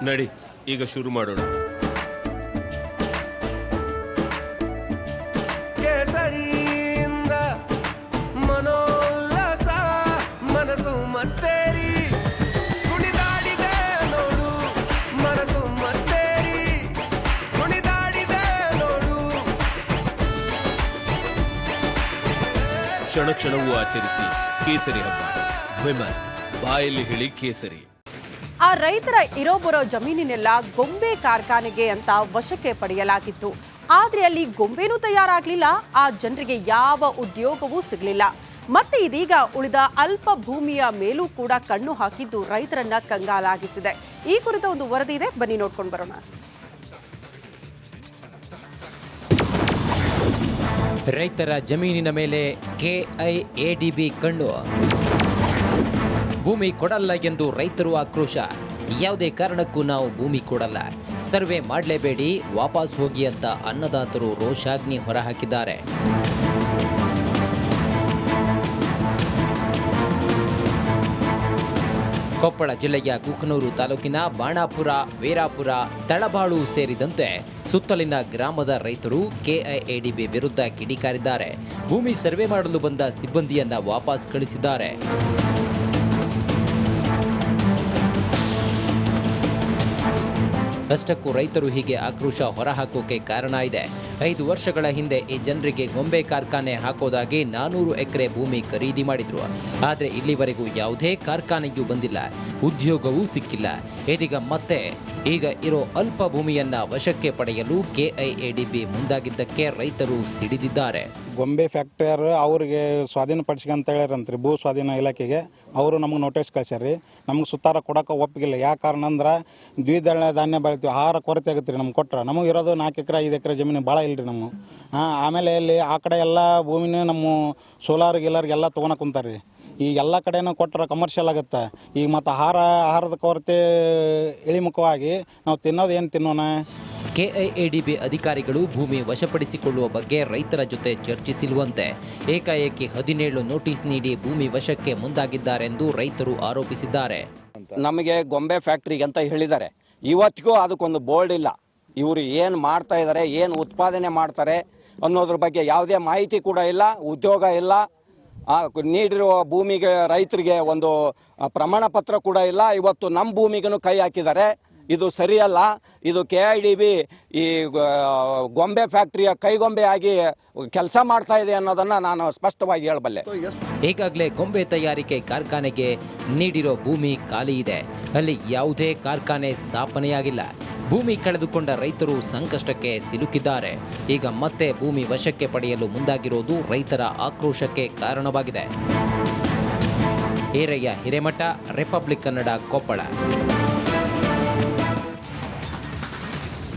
ನಡಿ, ಈಗ ಶುರು ಮಾಡೋಣ. ಕೇಸರಿಯಿಂದ ಮನೋಲ್ಲಾಸ ಮನಸ್ಸು ಮತ್ತೇರಿ ಕುಣಿದಾಡಿದೆ ನೋಡು, ಮನಸ್ಸು ಮತ್ತೇರಿ ಕುಣಿದಾಡಿದೆ ನೋಡು. ಕ್ಷಣ ಕ್ಷಣವೂ ಆಚರಿಸಿ ಕೇಸರಿ ಹಬ್ಬ. ವಿಮಲ್, ಬಾಯಲ್ಲಿ ಹೇಳಿ ಕೇಸರಿ. ಆ ರೈತರ ಇರೋ ಬರೋ ಜಮೀನಿನೆಲ್ಲ ಗೊಂಬೆ ಕಾರ್ಖಾನೆಗೆ ಅಂತ ವಶಕ್ಕೆ ಪಡೆಯಲಾಗಿತ್ತು. ಆದ್ರೆ ಅಲ್ಲಿ ಗೊಂಬೆನೂ ತಯಾರಾಗಲಿಲ್ಲ, ಆ ಜನರಿಗೆ ಯಾವ ಉದ್ಯೋಗವೂ ಸಿಗಲಿಲ್ಲ. ಮತ್ತೆ ಇದೀಗ ಉಳಿದ ಅಲ್ಪ ಭೂಮಿಯ ಮೇಲೂ ಕೂಡ ಕಣ್ಣು ಹಾಕಿದ್ದು ರೈತರನ್ನ ಕಂಗಾಲಾಗಿಸಿದೆ. ಈ ಕುರಿತ ಒಂದು ವರದಿ ಇದೆ, ಬನ್ನಿ ನೋಡ್ಕೊಂಡು ಬರೋಣ. ರೈತರ ಜಮೀನಿನ ಮೇಲೆ ಕೆಐಎಡಿಬಿ ಕಣ್ಣು. ಭೂಮಿ ಕೊಡಲ್ಲ ಎಂದು ರೈತರು ಆಕ್ರೋಶ. ಯಾವುದೇ ಕಾರಣಕ್ಕೂ ನಾವು ಭೂಮಿ ಕೊಡಲ್ಲ, ಸರ್ವೆ ಮಾಡಲೇಬೇಡಿ, ವಾಪಸ್ ಹೋಗಿ ಅಂತ ಅನ್ನದಾತರು ರೋಷಾಗ್ನಿ ಹೊರಹಾಕಿದ್ದಾರೆ. ಕೊಪ್ಪಳ ಜಿಲ್ಲೆಯ ಕುಕನೂರು ತಾಲೂಕಿನ ಬಾಣಾಪುರ, ವೀರಾಪುರ, ತಳಬಾಳು ಸೇರಿದಂತೆ ಸುತ್ತಲಿನ ಗ್ರಾಮದ ರೈತರು ಕೆಐಎಡಿಬಿ ವಿರುದ್ಧ ಕಿಡಿಕಾರಿದ್ದಾರೆ. ಭೂಮಿ ಸರ್ವೆ ಮಾಡಲು ಬಂದ ಸಿಬ್ಬಂದಿಯನ್ನ ವಾಪಸ್ ಕಳಿಸಿದ್ದಾರೆ. ಅಷ್ಟಕ್ಕೂ ರೈತರು ಹೀಗೆ ಆಕ್ರೋಶ ಹೊರಹಾಕೋಕೆ ಕಾರಣ ಇದೆ. 5 ವರ್ಷಗಳ ಹಿಂದೆ ಈ ಜನರಿಗೆ ಗೊಂಬೆ ಕಾರ್ಖಾನೆ ಹಾಕೋದಾಗಿ 400 ಎಕರೆ ಭೂಮಿ ಖರೀದಿ ಮಾಡಿದ್ರು. ಆದರೆ ಇಲ್ಲಿವರೆಗೂ ಯಾವುದೇ ಕಾರ್ಖಾನೆಯೂ ಬಂದಿಲ್ಲ, ಉದ್ಯೋಗವೂ ಸಿಕ್ಕಿಲ್ಲ. ಇದೀಗ ಮತ್ತೆ ಈಗ ಇರೋ ಅಲ್ಪ ಭೂಮಿಯನ್ನ ವಶಕ್ಕೆ ಪಡೆಯಲು ಕೆಐಎಡಿಬಿ ಮುಂದಾಗಿದ್ದಕ್ಕೆ ರೈತರು ಸಿಡಿದಿದ್ದಾರೆ. ಗೊಂಬೆ ಫ್ಯಾಕ್ಟರಿ ಅವ್ರಿಗೆ ಸ್ವಾಧೀನಪಡಿಸ್ಕೊಂತ ಹೇಳ್ಯಾರಂತ್ರಿ, ಭೂ ಸ್ವಾಧೀನ ಇಲಾಖೆಗೆ. ಅವರು ನಮ್ಗೆ ನೋಟಿಸ್ ಕಳ್ಸ್ಯಾರ್ರಿ. ನಮ್ಗೆ ಸುತ್ತಾರ ಕೊಡೋಕೆ ಒಪ್ಪಿಗಿಲ್ಲ. ಯಾವ ಕಾರಣ ಅಂದ್ರೆ ದ್ವಿದಳ ಧಾನ್ಯ ಬೆಳಿತೀವಿ, ಆಹಾರ ಕೊರತೆ ಆಗುತ್ತೆ ರೀ. ನಮ್ಗೆ ಕೊಟ್ರೆ ನಮಗೆ ಇರೋದು 4 ಎಕರೆ 5 ಎಕರೆ ಜಮೀನು ಭಾಳ ಇಲ್ರಿ ನಮ್ಮ. ಆಮೇಲೆ ಇಲ್ಲಿ ಆ ಕಡೆ ಎಲ್ಲ ಭೂಮಿನ ನಮ್ಮ ಸೋಲಾರ್ ಗಿಲಾರ್ಗೆಲ್ಲ ತೊಗೊಳಕ್ಕೆ ಕುಂತಾರೆ ರೀ. ಈ ಎಲ್ಲ ಕಡೆನೂ ಕೊಟ್ಟರೆ ಕಮರ್ಷಿಯಲ್ ಆಗುತ್ತೆ. ಈಗ ಮತ್ತು ಆಹಾರದ ಕೊರತೆ ಇಳಿಮುಖವಾಗಿ ನಾವು ತಿನ್ನೋದು ಏನು ತಿನ್ನೋಣ. ಕೆಐಎಡಿಬಿ ಅಧಿಕಾರಿಗಳು ಭೂಮಿ ವಶಪಡಿಸಿಕೊಳ್ಳುವ ಬಗ್ಗೆ ರೈತರ ಜೊತೆ ಚರ್ಚಿಸಿರುವಂತೆ ಏಕಾಏಕಿ 17 ನೋಟಿಸ್ ನೀಡಿ ಭೂಮಿ ವಶಕ್ಕೆ ಮುಂದಾಗಿದ್ದಾರೆಂದು ರೈತರು ಆರೋಪಿಸಿದ್ದಾರೆ. ನಮಗೆ ಗೊಂಬೆ ಫ್ಯಾಕ್ಟ್ರಿಗೆ ಅಂತ ಹೇಳಿದ್ದಾರೆ, ಇವತ್ತಿಗೂ ಅದಕ್ಕೊಂದು ಬೋರ್ಡ್ ಇಲ್ಲ. ಇವರು ಏನು ಮಾಡ್ತಾ ಇದ್ದಾರೆ, ಏನು ಉತ್ಪಾದನೆ ಮಾಡ್ತಾರೆ ಅನ್ನೋದ್ರ ಬಗ್ಗೆ ಯಾವುದೇ ಮಾಹಿತಿ ಕೂಡ ಇಲ್ಲ, ಉದ್ಯೋಗ ಇಲ್ಲ. ನೀಡಿರುವ ಭೂಮಿಗೆ ರೈತರಿಗೆ ಒಂದು ಪ್ರಮಾಣ ಪತ್ರ ಕೂಡ ಇಲ್ಲ. ಇವತ್ತು ನಮ್ಮ ಭೂಮಿಗೂ ಕೈ ಹಾಕಿದ್ದಾರೆ. ಇದು ಸರಿಯಲ್ಲ. ಇದು ಕೆಐಡಿಬಿ ಈ ಗೊಂಬೆ ಫ್ಯಾಕ್ಟರಿಯ ಕೈಗೊಂಬೆ ಆಗಿ ಕೆಲಸ ಮಾಡ್ತಾ ಇದೆ ಅನ್ನೋದನ್ನು ನಾನು ಸ್ಪಷ್ಟವಾಗಿ ಹೇಳಬಲ್ಲೆ. ಈಗಾಗಲೇ ಗೊಂಬೆ ತಯಾರಿಕೆ ಕಾರ್ಖಾನೆಗೆ ನೀಡಿರೋ ಭೂಮಿ ಖಾಲಿ ಇದೆ, ಅಲ್ಲಿ ಯಾವುದೇ ಕಾರ್ಖಾನೆ ಸ್ಥಾಪನೆಯಾಗಿಲ್ಲ. ಭೂಮಿ ಕಳೆದುಕೊಂಡ ರೈತರು ಸಂಕಷ್ಟಕ್ಕೆ ಸಿಲುಕಿದ್ದಾರೆ. ಈಗ ಮತ್ತೆ ಭೂಮಿ ವಶಕ್ಕೆ ಪಡೆಯಲು ಮುಂದಾಗಿರೋದು ರೈತರ ಆಕ್ರೋಶಕ್ಕೆ ಕಾರಣವಾಗಿದೆ. ಈರಯ್ಯ ಹಿರೇಮಠ, ರಿಪಬ್ಲಿಕ್ ಕನ್ನಡ, ಕೊಪ್ಪಳ.